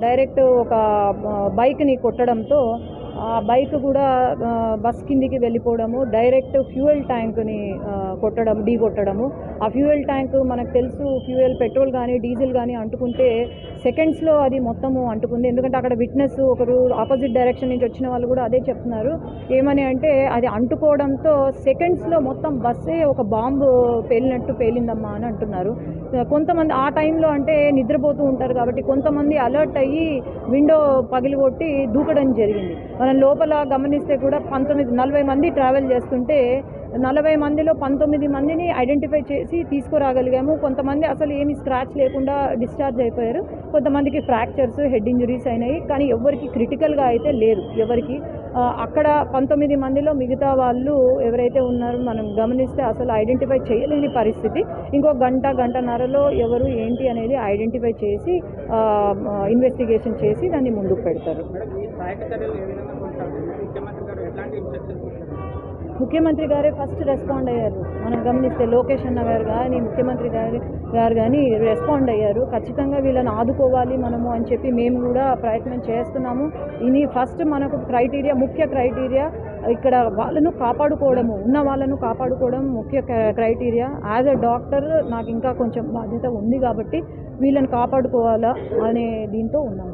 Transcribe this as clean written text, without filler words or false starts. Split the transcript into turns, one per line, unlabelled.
Direct ఒక బైక్ని కొట్టడంతో ఆ బైక్ కూడా బస్ కిందికి వెళ్ళిపోవడము, డైరెక్ట్ ఫ్యూయల్ ట్యాంక్ని ఢీ కొట్టడము. ఆ ఫ్యూయల్ ట్యాంక్ మనకు తెలుసు, పెట్రోల్ కానీ డీజిల్ కానీ అంటుకుంటే సెకండ్స్లో అది మొత్తము అంటుకుంది. ఎందుకంటే అక్కడ విట్నెస్ ఒకరు ఆపోజిట్ డైరెక్షన్ నుంచి వచ్చిన వాళ్ళు కూడా అదే చెప్తున్నారు. ఏమని అంటే అది అంటుకోవడంతో సెకండ్స్లో మొత్తం బస్సే ఒక బాంబు పేలినట్టు పేలిందమ్మా అని అంటున్నారు. కొంతమంది ఆ టైంలో అంటే నిద్రపోతూ ఉంటారు కాబట్టి కొంతమంది అలర్ట్ అయ్యి విండో పగిలిగొట్టి దూకడం జరిగింది. మనం లోపల గమనిస్తే కూడా 40 మంది ట్రావెల్ చేస్తుంటే 40 మందిలో 19 మందిని ఐడెంటిఫై చేసి తీసుకురాగలిగాము. కొంతమంది అసలు ఏమి స్క్రాచ్ లేకుండా డిశ్చార్జ్ అయిపోయారు. కొంతమందికి ఫ్రాక్చర్స్, హెడ్ ఇంజరీస్ అయినాయి. కానీ ఎవరికి క్రిటికల్గా అయితే లేదు ఎవరికి. అక్కడ 19 మందిలో మిగతా వాళ్ళు ఎవరైతే ఉన్నారో మనం గమనిస్తే అసలు ఐడెంటిఫై చేయలేని పరిస్థితి. ఇంకో గంటన్నరలో ఎవరు ఏంటి అనేది ఐడెంటిఫై చేసి ఇన్వెస్టిగేషన్ చేసి దాన్ని ముందుకు పెడతారు. ముఖ్యమంత్రి గారే ఫస్ట్ రెస్పాండ్ అయ్యారు. మనం గమనిస్తే లోకేష్ అన్న గారు కానీ ముఖ్యమంత్రి గారు కానీ రెస్పాండ్ అయ్యారు. ఖచ్చితంగా వీళ్ళని ఆదుకోవాలి మనము అని చెప్పి మేము కూడా ప్రయత్నం చేస్తున్నాము. ఇది ఫస్ట్ మనకు ముఖ్య క్రైటీరియా ఇక్కడ వాళ్ళను కాపాడుకోవడము, ఉన్న వాళ్ళను కాపాడుకోవడం ముఖ్య క్రైటీరియా. యాజ్ అ డాక్టర్ నాకు ఇంకా కొంచెం బాధ్యత ఉంది కాబట్టి వీళ్ళని కాపాడుకోవాలా అనే దీంతో ఉన్నాము.